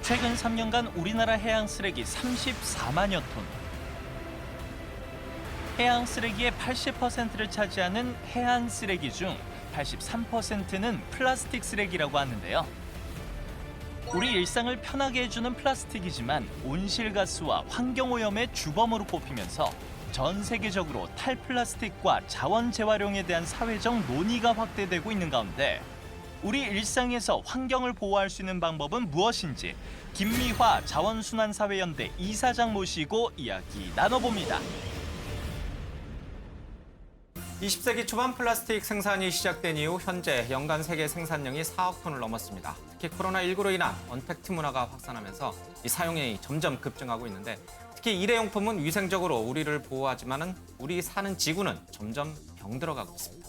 최근 3년간 우리나라 해양 쓰레기 34만여 톤. 해양 쓰레기의 80%를 차지하는 해안 쓰레기 중 83%는 플라스틱 쓰레기라고 하는데요. 우리 일상을 편하게 해주는 플라스틱이지만 온실가스와 환경오염의 주범으로 꼽히면서 전 세계적으로 탈플라스틱과 자원 재활용에 대한 사회적 논의가 확대되고 있는 가운데 우리 일상에서 환경을 보호할 수 있는 방법은 무엇인지 김미화 자원순환사회연대 이사장 모시고 이야기 나눠봅니다. 20세기 초반 플라스틱 생산이 시작된 이후 현재 연간 세계 생산량이 4억 톤을 넘었습니다. 특히 코로나19로 인한 언택트 문화가 확산하면서 이 사용량이 점점 급증하고 있는데 특히 일회용품은 위생적으로 우리를 보호하지만은 우리 사는 지구는 점점 병들어가고 있습니다.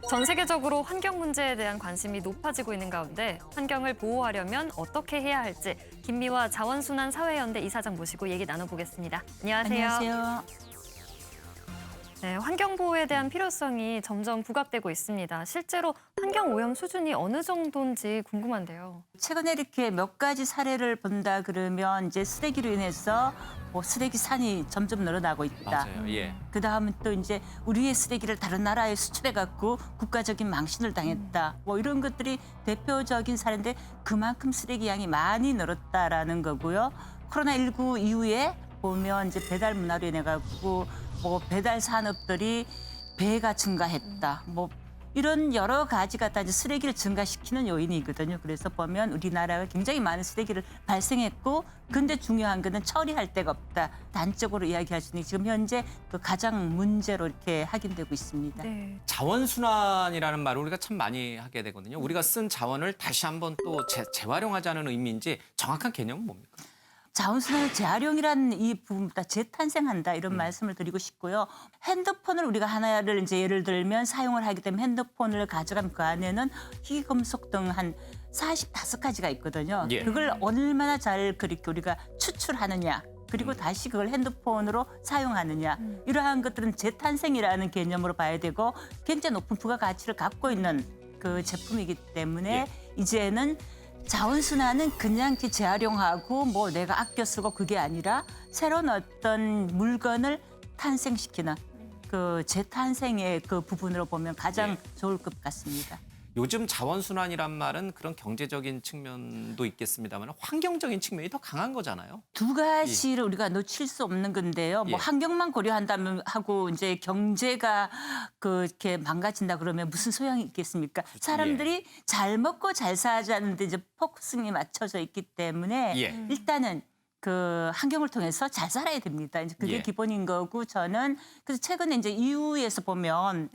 전 세계적으로 환경 문제에 대한 관심이 높아지고 있는 가운데 환경을 보호하려면 어떻게 해야 할지 김미화 자원순환사회연대 이사장 모시고 얘기 나눠보겠습니다. 안녕하세요. 안녕하세요. 네, 환경 보호에 대한 필요성이 점점 부각되고 있습니다. 실제로 환경 오염 수준이 어느 정도인지 궁금한데요. 최근에 이렇게 몇 가지 사례를 본다 그러면 이제 쓰레기로 인해서 쓰레기 산이 점점 늘어나고 있다. 맞아요. 예. 그다음은 또 이제 우리의 쓰레기를 다른 나라에 수출해 갖고 국가적인 망신을 당했다. 이런 것들이 대표적인 사례인데 그만큼 쓰레기 양이 많이 늘었다라는 거고요. 코로나19 이후에 보면 이제 배달 문화로 인해 갖고 배달 산업들이 배가 증가했다. 이런 여러 가지가 다 이제 쓰레기를 증가시키는 요인이거든요. 그래서 보면 우리나라가 굉장히 많은 쓰레기를 발생했고, 근데 중요한 거는 처리할 데가 없다. 단적으로 이야기할 수 있는 지금 현재 그 가장 문제로 이렇게 확인되고 있습니다. 네. 자원순환이라는 말을 우리가 참 많이 하게 되거든요. 우리가 쓴 자원을 다시 한번 또 재활용하자는 의미인지 정확한 개념은 뭡니까? 자원순환 재활용이라는 이 부분보다 재탄생한다 이런 말씀을 드리고 싶고요. 핸드폰을 우리가 하나를 이제 예를 들면 사용을 하게 되면 핸드폰을 가져가면 그 안에는 희귀금속 등 한 45가지가 있거든요. 예. 그걸 얼마나 잘 그렇게 우리가 추출하느냐. 그리고 다시 그걸 핸드폰으로 사용하느냐. 이러한 것들은 재탄생이라는 개념으로 봐야 되고 굉장히 높은 부가가치를 갖고 있는 그 제품이기 때문에 이제는 자원순환은 그냥 재활용하고 내가 아껴 쓰고 그게 아니라 새로운 어떤 물건을 탄생시키는 그 재탄생의 그 부분으로 보면 가장 좋을 것 같습니다. 요즘 자원순환이란 말은 그런 경제적인 측면도 있겠습니다.만 환경적인 측면이 더 강한 거잖아요. 두 가지를 우리가 놓칠 수 없는 건데요. 예. 환경만 고려한다면 하고 이제 경제가 그렇게 망가진다 그러면 무슨 소용이 있겠습니까? 사람들이 잘 먹고 잘 살자는데 이제 포커싱이 맞춰져 있기 때문에 예. 일단은 그 환경을 통해서 잘 살아야 됩니다. 이제 그게 예. 기본인 거고 저는 그래서 최근에 이제 EU에서 보면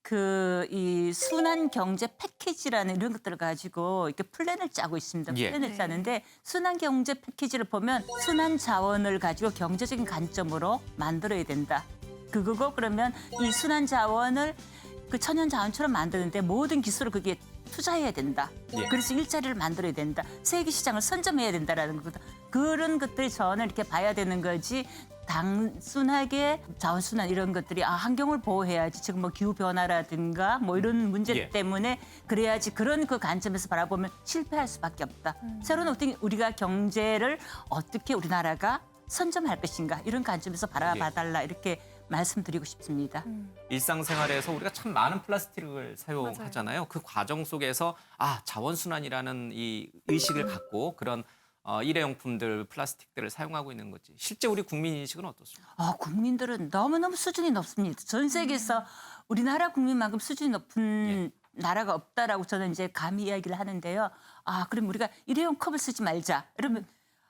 그 이 순환 경제 패키지라는 이런 것들을 가지고 이렇게 플랜을 짜고 있습니다. 예. 플랜을 짜는데 순환 경제 패키지를 보면 순환 자원을 가지고 경제적인 관점으로 만들어야 된다. 그거고 그러면 이 순환 자원을 그 천연 자원처럼 만드는데 모든 기술을 그게 투자해야 된다. 예. 그래서 일자리를 만들어야 된다. 세계 시장을 선점해야 된다라는 거다. 그런 것들이 저는 이렇게 봐야 되는 거지. 단순하게 자원순환 이런 것들이 환경을 보호해야지 지금 기후 변화라든가 이런 문제 예. 때문에 그래야지 그런 그 관점에서 바라보면 실패할 수밖에 없다. 새로운 어떤 우리가 경제를 어떻게 우리나라가 선점할 것인가 이런 관점에서 바라봐달라 이렇게 말씀드리고 싶습니다. 일상생활에서 우리가 참 많은 플라스틱을 사용하잖아요. 그 과정 속에서 자원순환이라는 이 의식을 갖고 그런 일회용품들, 플라스틱들을 사용하고 있는 거지. 실제 우리 국민인식은 어떻습니까? 국민들은 너무너무 수준이 높습니다. 전 세계에서 우리나라 국민만큼 수준이 높은 나라가 없다라고 저는 이제 감히 이야기를 하는데요. 그럼 우리가 일회용 컵을 쓰지 말자. 이러면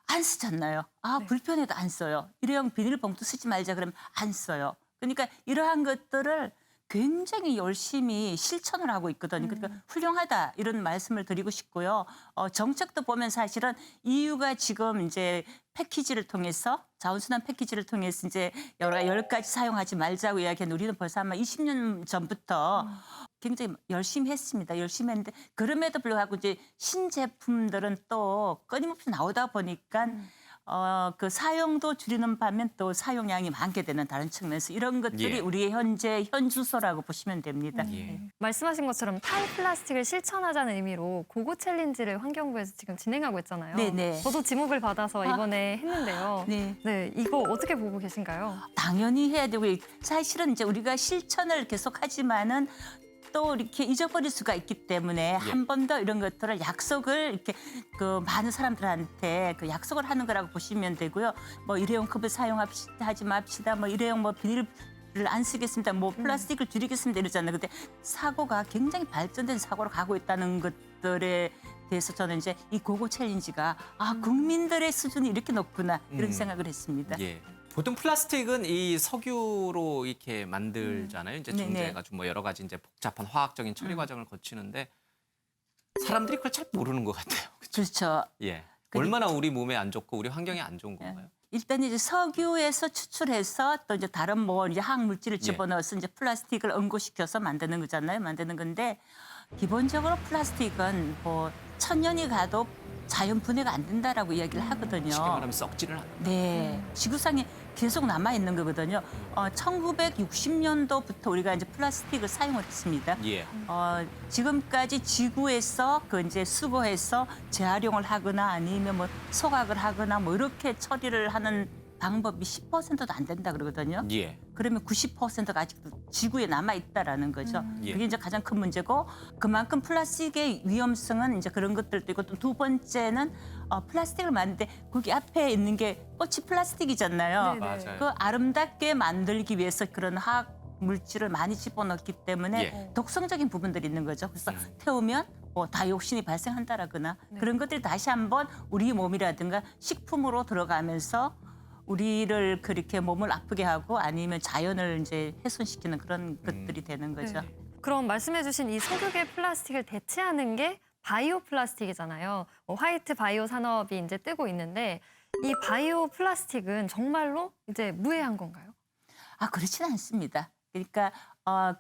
안 쓰잖아요. 불편해도 안 써요. 일회용 비닐봉투 쓰지 말자 그러면 안 써요. 그러니까 이러한 것들을 굉장히 열심히 실천을 하고 있거든요. 그러니까 훌륭하다 이런 말씀을 드리고 싶고요. 정책도 보면 사실은 EU가 지금 이제 패키지를 통해서 자원순환 패키지를 통해서 이제 열 가지 사용하지 말자고 이야기한 우리는 벌써 아마 20년 전부터 굉장히 열심히 했습니다. 열심히 했는데 그럼에도 불구하고 이제 신제품들은 또 끊임없이 나오다 보니까 그 사용도 줄이는 반면 또 사용량이 많게 되는 다른 측면에서 이런 것들이 예. 우리의 현재 현주소라고 보시면 됩니다. 예. 말씀하신 것처럼 탈플라스틱을 실천하자는 의미로 고고 챌린지를 환경부에서 지금 진행하고 있잖아요. 네네. 저도 지목을 받아서 이번에 했는데요. 네. 네, 이거 어떻게 보고 계신가요? 당연히 해야 되고 사실은 이제 우리가 실천을 계속하지만은 또 이렇게 잊어버릴 수가 있기 때문에 한 번 더 이런 것들을 약속을 이렇게 그 많은 사람들한테 그 약속을 하는 거라고 보시면 되고요. 뭐 일회용 컵을 사용하지 맙시다. 뭐 일회용 뭐 비닐을 안 쓰겠습니다. 뭐 플라스틱을 줄이겠습니다. 이러잖아요. 근데 사고가 굉장히 발전된 사고로 가고 있다는 것들에 대해서 저는 이제 이 고고 챌린지가 국민들의 수준이 이렇게 높구나 이런 생각을 했습니다. 예. 보통 플라스틱은 이 석유로 이렇게 만들잖아요. 이제 네네. 정제해가지고 뭐 여러 가지 이제 복잡한 화학적인 처리 과정을 거치는데 사람들이 그걸 잘 모르는 것 같아요. 그렇죠. 예. 그리고- 얼마나 우리 몸에 안 좋고 우리 환경에 안 좋은 건가요? 일단 이제 석유에서 추출해서 또 이제 다른 뭐 이제 화학 물질을 집어넣어서 이제 플라스틱을 응고시켜서 만드는 거잖아요. 만드는 건데 기본적으로 플라스틱은 뭐 1000년이 가도 자연 분해가 안 된다라고 이야기를 하거든요. 쉽게 말하면 썩지를 않아요. 네, 지구상에 계속 남아 있는 거거든요. 1960년도부터 우리가 이제 플라스틱을 사용을 했습니다. 예. 지금까지 지구에서 그 이제 수거해서 재활용을 하거나 아니면 뭐 소각을 하거나 뭐 이렇게 처리를 하는 방법이 10%도 안 된다 그러거든요. 예. 그러면 90%가 아직도 지구에 남아 있다라는 거죠. 예. 그게 이제 가장 큰 문제고 그만큼 플라스틱의 위험성은 이제 그런 것들도 있고 또 두 번째는 플라스틱을 만드는데 거기 앞에 있는 게 꽃이 플라스틱이잖아요. 네네. 맞아요. 그 아름답게 만들기 위해서 그런 화학 물질을 많이 집어넣기 때문에 예. 독성적인 부분들이 있는 거죠. 그래서 태우면 뭐 다이옥신이 발생한다라거나 그런 것들이 다시 한번 우리 몸이라든가 식품으로 들어가면서 우리를 그렇게 몸을 아프게 하고 아니면 자연을 이제 훼손시키는 그런 것들이 되는 거죠. 네. 그럼 말씀해주신 이 석유계 플라스틱을 대체하는 게 바이오 플라스틱이잖아요. 화이트 바이오 산업이 이제 뜨고 있는데 이 바이오 플라스틱은 정말로 이제 무해한 건가요? 그렇지는 않습니다. 그러니까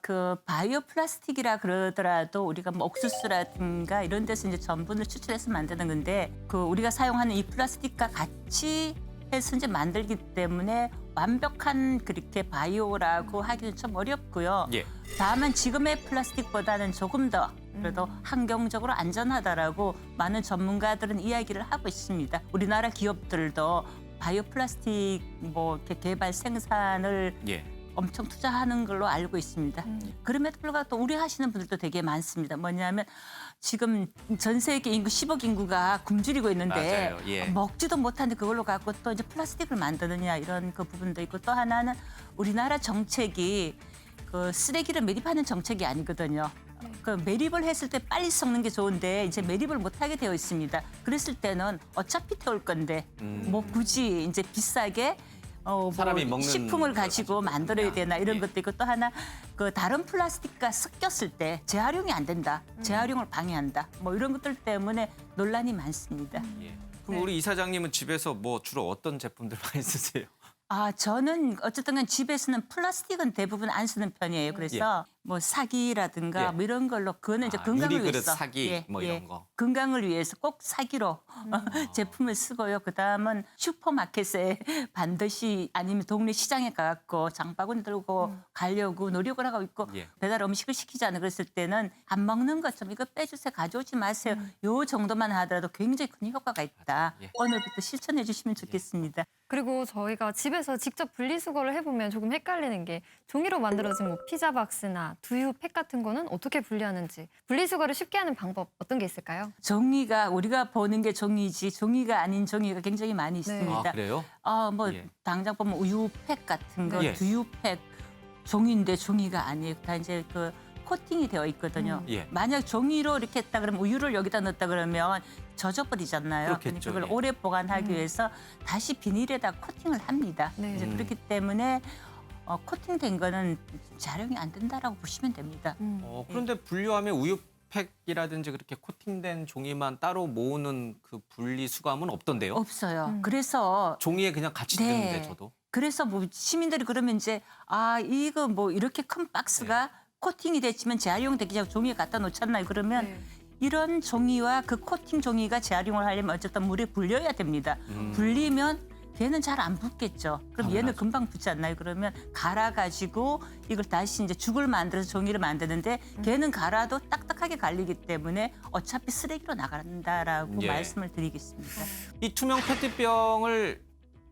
그 바이오 플라스틱이라 그러더라도 우리가 뭐 옥수수라든가 이런 데서 이제 전분을 추출해서 만드는 건데 그 우리가 사용하는 이 플라스틱과 같이 해서 이제 만들기 때문에 완벽한 그렇게 바이오라고 하기는 좀 어렵고요. 예. 다만 지금의 플라스틱보다는 조금 더 그래도 환경적으로 안전하다라고 많은 전문가들은 이야기를 하고 있습니다. 우리나라 기업들도 바이오 플라스틱 뭐 이렇게 개발 생산을 예. 엄청 투자하는 걸로 알고 있습니다. 그럼에도 불구하고 또 우려하시는 분들도 되게 많습니다. 뭐냐면 지금 전 세계 인구 10억 인구가 굶주리고 있는데 맞아요. 예. 먹지도 못하는데 그걸로 갖고 또 이제 플라스틱을 만드느냐 이런 그 부분도 있고 또 하나는 우리나라 정책이 그 쓰레기를 매립하는 정책이 아니거든요. 그 매립을 했을 때 빨리 썩는 게 좋은데 이제 매립을 못하게 되어 있습니다. 그랬을 때는 어차피 태울 건데 뭐 굳이 이제 비싸게 뭐 사람이 먹는 식품을 걸 가지고 가지고 만들어야 되나 이런 예. 것도 있고 또 하나 그 다른 플라스틱과 섞였을 때 재활용이 안 된다. 재활용을 방해한다. 뭐 이런 것들 때문에 논란이 많습니다. 예. 그럼 우리 이사장님은 집에서 뭐 주로 어떤 제품들 많이 쓰세요? 저는 어쨌든 간 집에서는 플라스틱은 대부분 안 쓰는 편이에요. 그래서 뭐 사기라든가 예. 뭐 이런 걸로 그거는 이제 건강을 유리그릇 위해서 사기 뭐 이런 거. 건강을 위해서 꼭 사기로 제품을 쓰고요. 그다음은 슈퍼마켓에 반드시 아니면 동네 시장에 가갖고 장바구니 들고 가려고 노력을 하고 있고 예. 배달 음식을 시키잖아요. 그랬을 때는 안 먹는 것 좀 이거 빼주세요. 가져오지 마세요. 요 정도만 하더라도 굉장히 큰 효과가 있다. 예. 오늘부터 실천해 주시면 좋겠습니다. 그리고 저희가 집에서 직접 분리수거를 해보면 조금 헷갈리는 게 종이로 만들어진 뭐 피자 박스나 두유팩 같은 거는 어떻게 분리하는지 분리수거를 쉽게 하는 방법 어떤 게 있을까요? 종이가 우리가 보는 게 종이지 종이가 아닌 종이가 굉장히 많이 있습니다. 아, 그래요? 뭐 예. 당장 보면 우유팩 같은 거, 예. 두유팩 종이인데 종이가 아니에요. 다 이제 그 코팅이 되어 있거든요. 예. 만약 종이로 이렇게 했다 그러면 우유를 여기다 넣었다 그러면 젖어버리잖아요. 그렇겠죠, 그걸 예. 오래 보관하기 위해서 다시 비닐에다 코팅을 합니다. 네. 이제 그렇기 때문에 코팅된 거는 재활용이 안 된다라고 보시면 됩니다. 그런데 분류하면 우유팩이라든지 그렇게 코팅된 종이만 따로 모으는 그 분리수거함은 없던데요? 없어요. 그래서 종이에 그냥 같이 네. 드는데 저도. 그래서 뭐 시민들이 그러면 이제 이거 뭐 이렇게 큰 박스가 코팅이 됐지만 재활용되기 전에 종이에 갖다 놓잖아요. 그러면 네. 이런 종이와 그 코팅 종이가 재활용을 하려면 어쨌든 물에 불려야 됩니다. 불리면 걔는 잘 안 붙겠죠. 그럼 얘는 금방 붙지 않나요? 그러면 갈아가지고 이걸 다시 이제 죽을 만들어서 종이를 만드는데 걔는 갈아도 딱딱하게 갈리기 때문에 어차피 쓰레기로 나간다라고 예. 말씀을 드리겠습니다. 이 투명 페트병을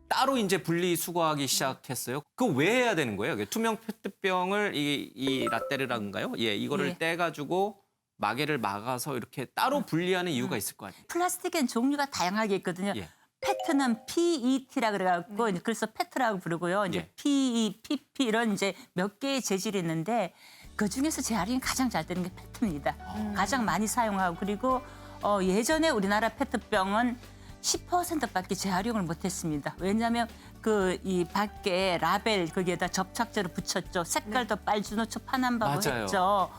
따로 이제 분리수거하기 시작했어요. 그거 왜 해야 되는 거예요? 투명 페트병을 이 라떼르라인가요? 예, 이거를 예. 떼가지고 마개를 막아서 이렇게 따로 분리하는 이유가 있을 거 아니에요? 플라스틱엔 종류가 다양하게 있거든요. 예. 페트는 PET라 그래갖고 그래서 페트라고 부르고요. 이제 예. PE, PP 이런 이제 몇 개의 재질이 있는데 그 중에서 재활용이 가장 잘 되는 게 페트입니다. 가장 많이 사용하고 그리고 예전에 우리나라 페트병은 10%밖에 재활용을 못했습니다. 왜냐하면 그 이 밖에 라벨 거기에다 접착제를 붙였죠. 색깔도 빨주노초 파남바고 맞아요. 했죠.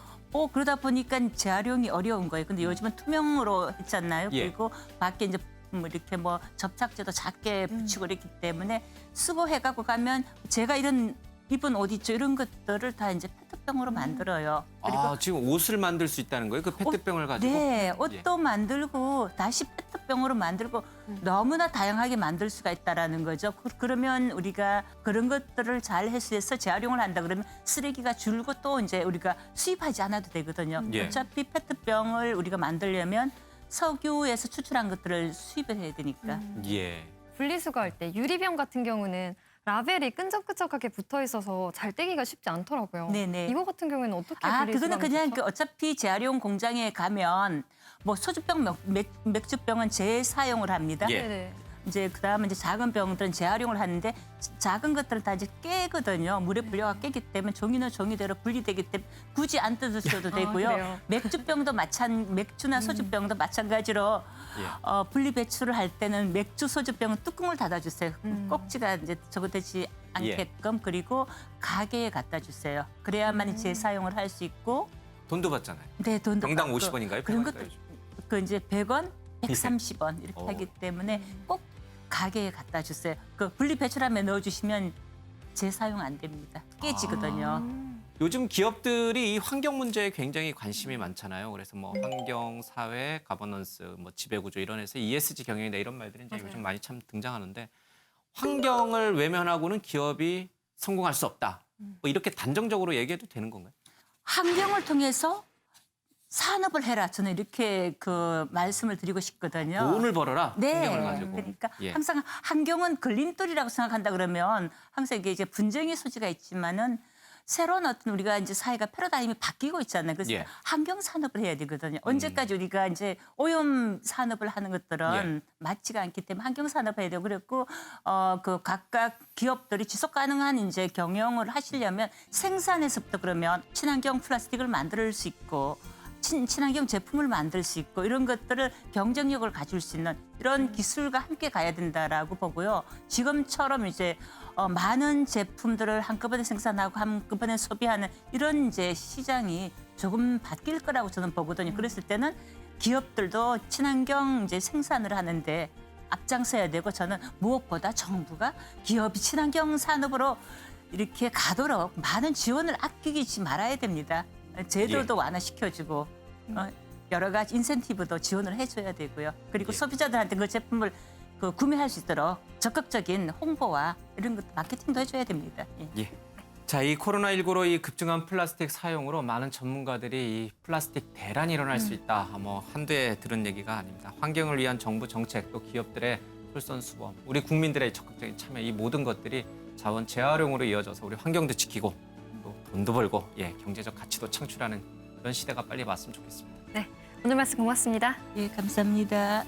그러다 보니까 재활용이 어려운 거예요. 근데 요즘은 투명으로 했잖아요. 예. 그리고 밖에 이제 이렇게 뭐 접착제도 작게 붙이고 이렇기 때문에 수거해갖고 가면 제가 이런 입은 옷 있죠. 이런 것들을 다 이제 페트병으로 만들어요. 그리고 아, 지금 옷을 만들 수 있다는 거예요? 그 페트병을 가지고? 네, 옷도 만들고 다시 페트병으로 만들고 너무나 다양하게 만들 수가 있다라는 거죠. 그러면 우리가 그런 것들을 잘 해소해서 재활용을 한다 그러면 쓰레기가 줄고 또 이제 우리가 수입하지 않아도 되거든요. 예. 어차피 페트병을 우리가 만들려면 석유에서 추출한 것들을 수입을 해야 되니까. 예. 분리수거할 때 유리병 같은 경우는 라벨이 끈적끈적하게 붙어 있어서 잘 떼기가 쉽지 않더라고요. 네네. 이거 같은 경우에는 어떻게 그거는 분리수거하면 그냥 좋죠? 어차피 재활용 공장에 가면 뭐 소주병, 맥주병은 재사용을 합니다. 예. 네네. 이제 그다음에 이제 작은 병들은 재활용을 하는데 작은 것들은 다 이제 깨거든요. 물에 불려가 깨기 때문에 종이는 종이대로 분리되기 때문에 굳이 안 뜯으셔도 되고요. 그래요? 맥주병도 맥주나 소주병도 마찬가지로 예. 분리 배출을 할 때는 맥주, 소주병은 뚜껑을 닫아주세요. 꼭지가 이제 저거되지 않게끔 그리고 가게에 갖다 주세요. 그래야만 재사용을 할 수 있고. 돈도 받잖아요. 네, 돈도 병당 받고. 50원인가요? 그런 것도 그 이제 100원, 130원 이렇게 어. 하기 때문에 꼭 가게에 갖다 주세요. 그 분리 배출함에 넣어주시면 재사용 안 됩니다. 깨지거든요. 요즘 기업들이 이 환경 문제에 굉장히 관심이 많잖아요. 그래서 뭐 환경, 사회, 가버넌스, 뭐 지배구조 이런 해서 ESG 경영이다 이런 말들이 이제 요즘 많이 참 등장하는데 환경을 외면하고는 기업이 성공할 수 없다. 뭐 이렇게 단정적으로 얘기해도 되는 건가요? 환경을 통해서 산업을 해라. 저는 이렇게 그 말씀을 드리고 싶거든요. 돈을 벌어라. 네. 환경을 가지고. 그러니까 예. 항상 환경은 걸림돌이라고 생각한다 그러면 항상 이게 이제 분쟁의 소지가 있지만은 새로운 어떤 우리가 이제 사회가 패러다임이 바뀌고 있잖아요. 그래서 예. 환경 산업을 해야 되거든요. 언제까지 우리가 이제 오염 산업을 하는 것들은 맞지가 않기 때문에 환경 산업을 해야 되고 그랬고 그 각각 기업들이 지속 가능한 이제 경영을 하시려면 생산에서부터 그러면 친환경 플라스틱을 만들 수 있고 친환경 제품을 만들 수 있고 이런 것들을 경쟁력을 가질 수 있는 이런 기술과 함께 가야 된다라고 보고요. 지금처럼 이제 많은 제품들을 한꺼번에 생산하고 한꺼번에 소비하는 이런 이제 시장이 조금 바뀔 거라고 저는 보거든요. 그랬을 때는 기업들도 친환경 이제 생산을 하는데 앞장서야 되고 저는 무엇보다 정부가 기업이 친환경 산업으로 이렇게 가도록 많은 지원을 아끼지 말아야 됩니다. 제도도 완화시켜주고 여러 가지 인센티브도 지원을 해줘야 되고요. 그리고 소비자들한테 그 제품을 구매할 수 있도록 적극적인 홍보와 이런 것 마케팅도 해줘야 됩니다. 예. 예. 자, 이 코로나19로 이 급증한 플라스틱 사용으로 많은 전문가들이 이 플라스틱 대란이 일어날 수 있다. 뭐 한두에 들은 얘기가 아닙니다. 환경을 위한 정부 정책 또 기업들의 솔선수범, 우리 국민들의 적극적인 참여 이 모든 것들이 자원 재활용으로 이어져서 우리 환경도 지키고 또 돈도 벌고 경제적 가치도 창출하는 그런 시대가 빨리 왔으면 좋겠습니다. 네, 오늘 말씀 고맙습니다. 예, 감사합니다.